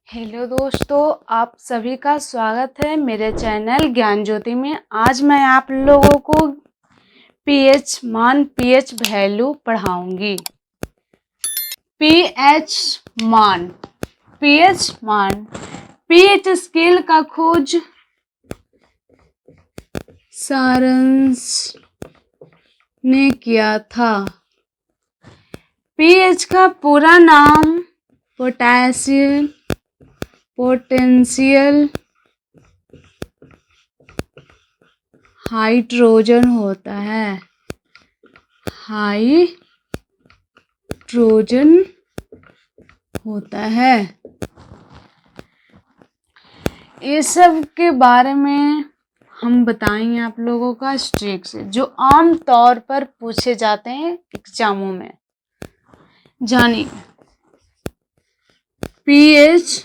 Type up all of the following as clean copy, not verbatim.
Hello दोस्तों, आप सभी का स्वागत है मेरे चैनल ज्ञान ज्योति में। आज मैं आप लोगों को पीएच मान पीएच वैल्यू पढ़ाऊंगी। पीएच मान पीएच स्केल का खोज सारांश ने किया था। पीएच का पूरा नाम पोटेंशियल हाइड्रोजन होता है। हाइड्रोजन होता है। ये सब के बारे में हम बताएंगे आप लोगों का स्ट्रिक से, जो आम तौर पर पूछे जाते हैं एग्जामों में। जानिए पीएच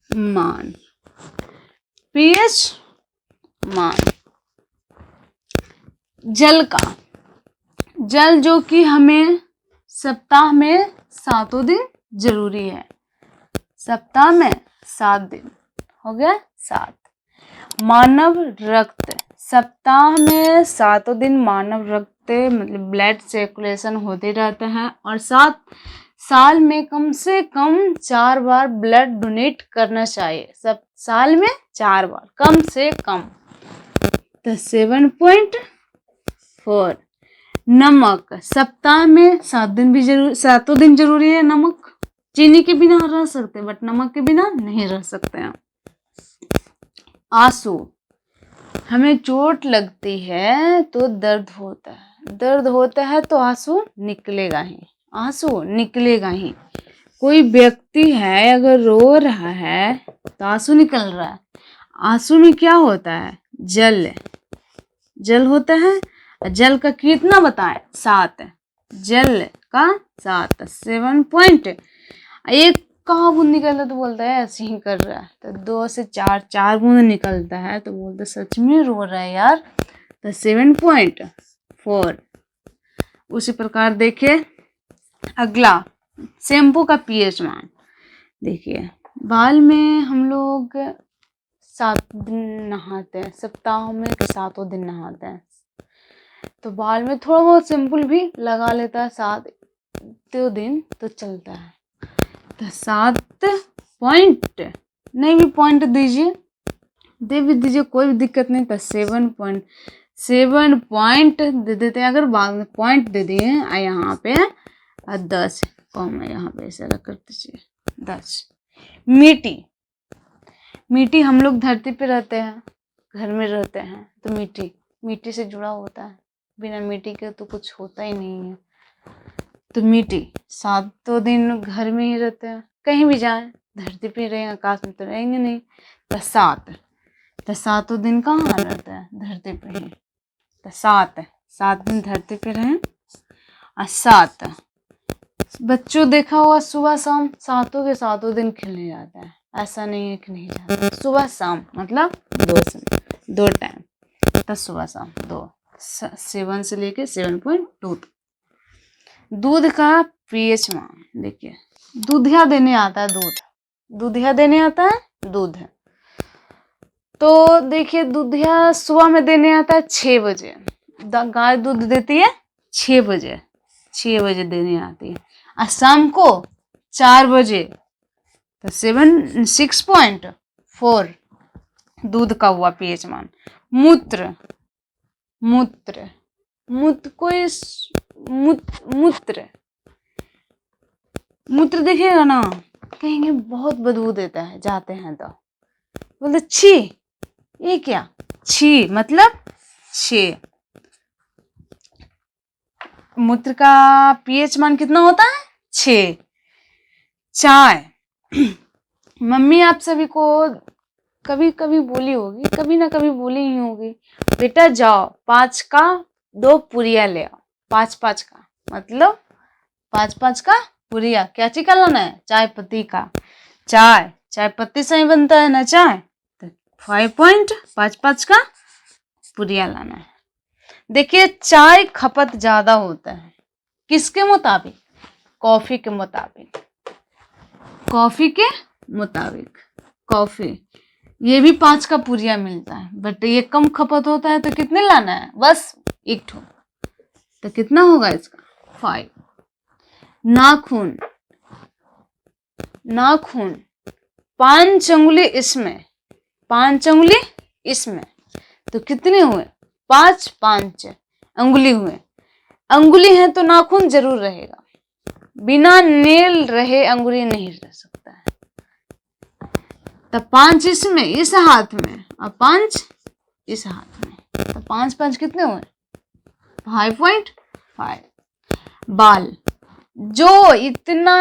मान। जल जो कि हमें सप्ताह में 7 दिन जरूरी है। सप्ताह में 7 दिन हो गया 7। मानव रक्त, सप्ताह में 7 दिन मानव रक्त मतलब ब्लड सर्कुलेशन होते रहते हैं और 7 साल में कम से कम 4 बार ब्लड डोनेट करना चाहिए। सब साल में 4 बार कम से कम। तो 7.4 नमक, सप्ताह में 7 दिन जरूरी है। नमक चीनी के बिना रह सकते हैं बट नमक के बिना नहीं रह सकते हैं। आंसू, हमें चोट लगती है तो दर्द होता है तो आंसू निकलेगा ही। कोई व्यक्ति है अगर रो रहा है तो आंसू निकल रहा है। आंसू में क्या होता है? जल होता है। जल का कितना बताएं? 7। जल का 7 7 एक कहाँ बूंद निकलता तो बोलता है ऐसे ही कर रहा है। तो 2 से 4 बूंद निकलता है तो बोलते सच में रो रहा है यार। तो 7.4। उसी प्रकार देखिए अगला शैम्पू का पीएच मान। देखिए बाल में हम लोग 7 दिन नहाते हैं, सप्ताह में 7 दिन नहाते हैं। तो बाल में थोड़ा बहुत शैम्पू भी लगा लेता है 7 दिन तो चलता है। तो 7 पॉइंट नहीं भी पॉइंट दीजिए, दे भी दीजिए, कोई भी दिक्कत नहीं। तो 7 पॉइंट दे देते हैं। अगर बाद में पॉइंट दे दिए यहाँ पे 10 कम है, यहाँ पे ऐसा कर दीजिए 10। मिट्टी हम लोग धरती पे रहते हैं, घर में रहते हैं तो मिट्टी से जुड़ा होता है। बिना मिट्टी के तो कुछ होता ही नहीं है। तो मिट्टी 7 दिन घर में ही रहते हैं, कहीं भी जाएं धरती पे रहेंगे, आकाश में तो रहेंगे नहीं। तो 7 दिन कहाँ रहते हैं? धरती पे ही। तो 7 दिन धरती पे रहें। और 7 बच्चों देखा होगा सुबह शाम 7 के 7 दिन खेलने जाता है। ऐसा नहीं है कि नहीं जाता, सुबह शाम मतलब 2 टाइम। तो सुबह शाम 2 7 से लेके 7.2। दूध का पीएच मान देखिए, दूधिया देने आता है दूध। तो देखिए दूधिया सुबह में देने आता है 6 बजे। गाय दूध देती है 6 बजे देने आती है। और शाम को 4 बजे। तो 6.4 दूध का हुआ पीएच मान। मूत्र देखिएगा ना, कहेंगे बहुत बदबू देता है, जाते हैं तो बोलते छी। ये क्या? छी मतलब 6। मूत्र का पीएच मान कितना होता है? 6। चाय, मम्मी आप सभी को कभी कभी बोली होगी, कभी ना कभी बोली ही होगी, बेटा जाओ 5 का 2 पुरिया ले आओ। 5 का मतलब 5 का पुरिया। क्या चीज का लाना है? चाय पत्ती का। चाय पत्ती से ही बनता है ना चाय। तो 5 का पुरिया लाना है। देखिए चाय खपत ज्यादा होता है किसके मुताबिक? कॉफी के मुताबिक। कॉफी के मुताबिक। कॉफी ये भी 5 का पुरिया मिलता है, बट ये कम खपत होता है, तो कितने लाना है? बस एक ठो। तो कितना होगा इसका? 5। नाखून, नाखून 5 अंगुली इसमें, 5 अंगुली इसमें, तो कितने हुए? 5 5 अंगुली हुए। अंगुली है तो नाखून जरूर रहेगा, बिना नेल रहे अंगुली नहीं रह सकता है। तो 5 इसमें, इस हाथ में, और 5 इस हाथ में, तो 5 5 कितने हुए? 5.5। बाल, जो इतना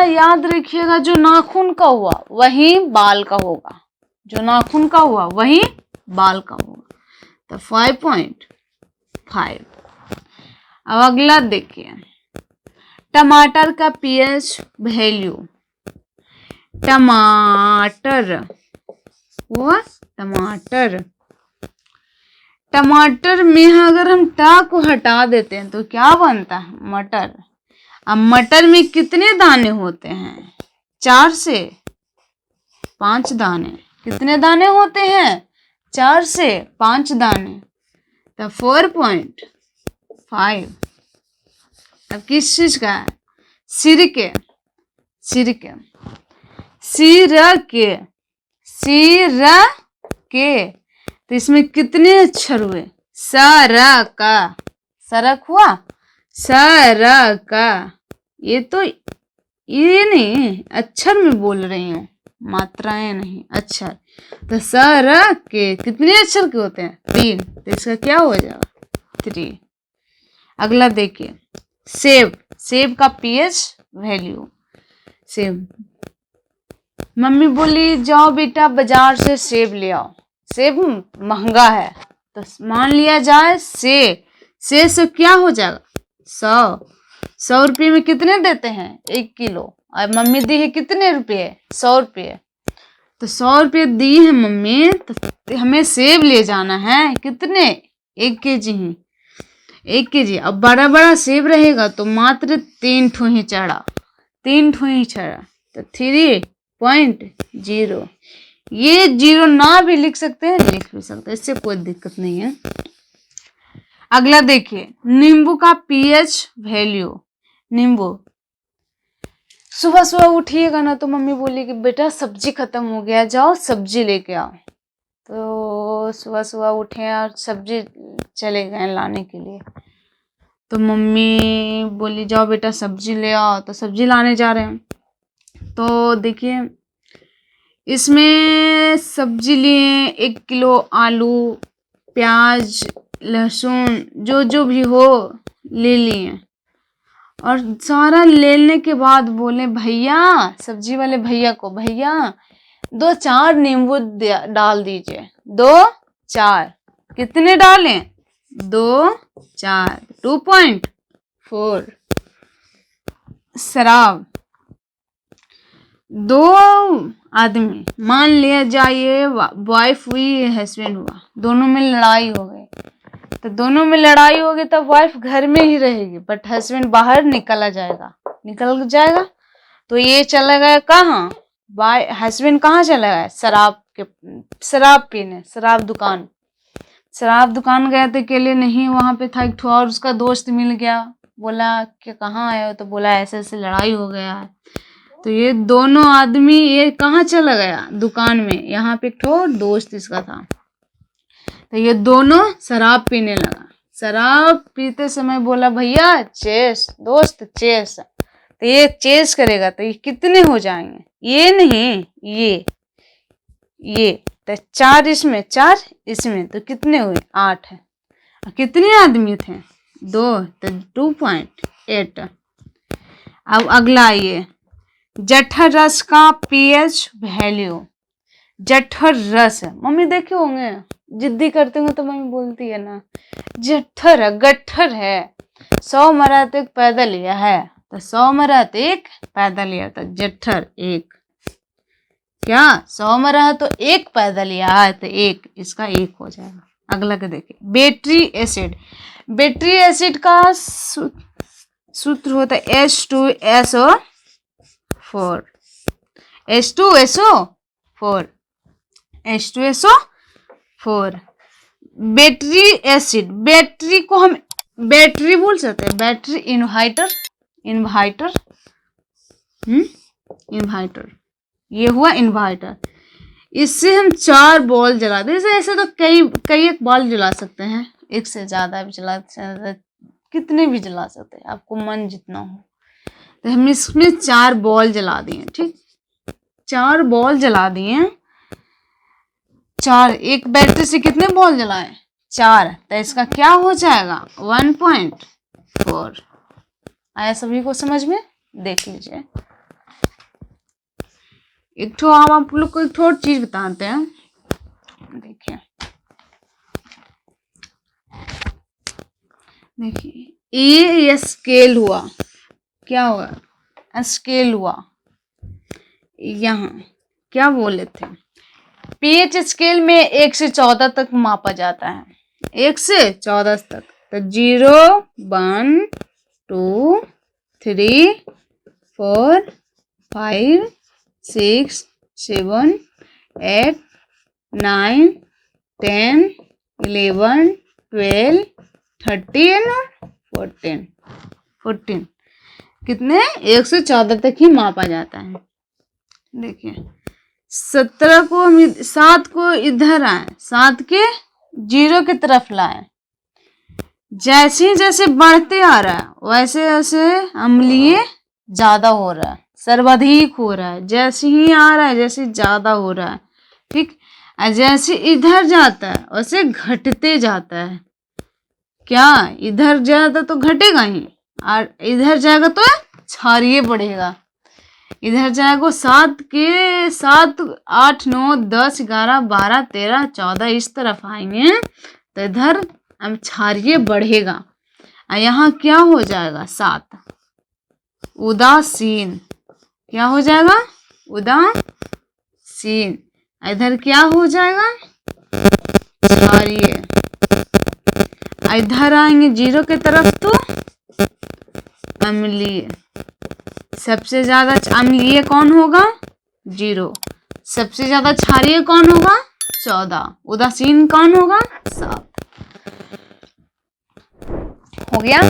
याद रखिएगा, जो नाखून का हुआ वही बाल का होगा, जो नाखून का हुआ वही बाल का होगा। तो 5.5। अब अगला देखिए, टमाटर का पीएच वैल्यू। टमाटर, वो टमाटर, टमाटर में अगर हम टा को हटा देते हैं तो क्या बनता है? मटर। अब मटर में कितने दाने होते हैं? 4 से 5 दाने। कितने दाने होते हैं? 4 से 5 दाने। तो 4.5। अब किस चीज का है? सिरके, सिरके, सिरके, सिरके। तो इसमें कितने अक्षर हुए? सरक, सरक हुआ, सरक। ये तो ये नहीं, अक्षर में बोल रही हूँ, मात्राएं नहीं, अक्षर। तो सरक के कितने अक्षर के होते हैं? 3। तो इसका क्या हो जाएगा? 3। अगला देखिए, सेब, सेब का पीएच वैल्यू। सेब, मम्मी बोली जाओ बेटा बाजार से सेब ले आओ, सेब महंगा है, तो मान लिया जाए से क्या हो जाएगा? 100। 100 रुपये में कितने देते हैं? 1 किलो। और मम्मी दी है कितने रुपये? 100 रुपये। तो 100 रुपये दी है मम्मी, तो हमें सेब ले जाना है कितने? 1 केजी ही, 1 केजी। अब बड़ा बड़ा सेब रहेगा तो मात्र 3 ठो ही चढ़ा, 3 ठो ही चढ़ा, तो 3.0। ये 0 ना भी लिख सकते हैं, लिख भी सकते हैं, इससे कोई दिक्कत नहीं है। अगला देखिए, नींबू का पीएच वैल्यू। नींबू, सुबह सुबह उठिएगा ना तो मम्मी बोली कि बेटा सब्जी खत्म हो गया, जाओ सब्जी लेके आओ। तो सुबह सुबह उठे और सब्जी चले गए लाने के लिए। तो मम्मी बोली जाओ बेटा सब्जी ले आओ, तो सब्जी लाने जा रहे हैं। तो देखिए इसमें सब्जी लिए 1 किलो आलू, प्याज, लहसुन, जो भी हो ले लिए। और सारा लेने के बाद बोले भैया, सब्जी वाले भैया को, भैया 2-4 नींबू डाल दीजिए। 2-4 कितने डालें? 2-4। 2.4। शराब, 2 आदमी, मान लिया जाए वाइफ हुई, हस्बैंड हुआ, दोनों में लड़ाई हो गई। तो दोनों में लड़ाई होगी तो वाइफ घर में ही रहेगी, बट हस्बैंड बाहर निकल जाएगा। तो ये चला गया कहाँ? हस्बैंड कहाँ चला गया? शराब पीने, शराब दुकान गया तो अकेले नहीं, वहां पे था एक ठो और उसका दोस्त मिल गया। बोला कि कहाँ आए हो? तो बोला ऐसे ऐसे लड़ाई हो गया है। तो ये दोनों आदमी, ये कहाँ चला गया? दुकान में। यहाँ पे एक ठो दोस्त इसका था, तो ये दोनों शराब पीने लगा। शराब पीते समय बोला भैया चेस, दोस्त चेस। तो ये चेस करेगा तो ये कितने हो जाएंगे? ये नहीं, ये तो 4 इसमें, 4 इसमें, तो कितने हुए? 8 है। कितने आदमी थे? 2, तो 2.8। अब अगला ये जठर रस का पीएच वैल्यू। जठर रस, मम्मी देखे होंगे, जिद्दी करते होंगे तो मम्मी बोलती है ना, जठर गठर है। 100 मरा तो 1 पैदल लिया है, तो 100 मरा तो 1 पैदल लिया, तो जठर 1। क्या 100 मरा है तो 1 पैदल लिया है, तो 1, इसका 1 हो जाएगा। अगला का देखिए, बैटरी एसिड। बैटरी एसिड का सूत्र होता है H2SO4। H2SO4, H2SO4। Battery acid, battery को हम बैटरी बोल सकते हैं, बैटरी इन्वर्टर, इन्वर्टर, ये हुआ इन्वर्टर। इससे हम 4 बॉल जलाते हैं। ऐसे तो कई एक बॉल जला सकते हैं, एक से ज्यादा भी जला सकते हैं, कितने भी जला सकते हैं, आपको मन जितना हो। तो हम इसमें 4 बॉल जला दिए, ठीक, 4 बॉल जला दिए। 4, एक बैटरी से कितने बॉल जलाए? 4। तो इसका क्या हो जाएगा? 1.4। आया सभी को समझ में? देख लीजिए। एक तो आप लोग को एक थोड़ी चीज बताते हैं, देखिए ये स्केल हुआ, क्या हुआ? स्केल हुआ। यहाँ क्या बोले थे? पीएच स्केल में 1 से 14 तक मापा जाता है, 1 से 14 तक। तो 0, 1, 2, 3, 4, 5, 6, 7, 8, 9, 10, 11, 12, 13 और 14। कितने? 1 से 14 तक ही मापा जाता है। देखिए 7 को इधर आए, 7 के 0 की तरफ लाए। जैसे जैसे बढ़ते आ रहा है वैसे वैसे अम्लीय ज्यादा हो रहा है, सर्वाधिक हो रहा है। जैसे ही आ रहा है जैसे ज्यादा हो रहा है, ठीक। जैसे इधर जाता है वैसे घटते जाता है। क्या इधर जाएगा तो घटेगा ही, और इधर जाएगा तो क्षारीय बढ़ेगा। इधर जाएगा 7 के 7, 8, 9, 10, 11, 12, 13, 14 इस तरफ आएंगे तो इधर हम क्षारीय बढ़ेगा। यहाँ क्या हो जाएगा? 7 उदासीन। क्या हो जाएगा? उदासीन। इधर क्या हो जाएगा? क्षारीय। इधर आएंगे 0 की तरफ तो अम्लीय। सबसे ज्यादा अम्लीय कौन होगा? 0। सबसे ज्यादा क्षारीय कौन होगा? 14। उदासीन कौन होगा? 7। हो गया।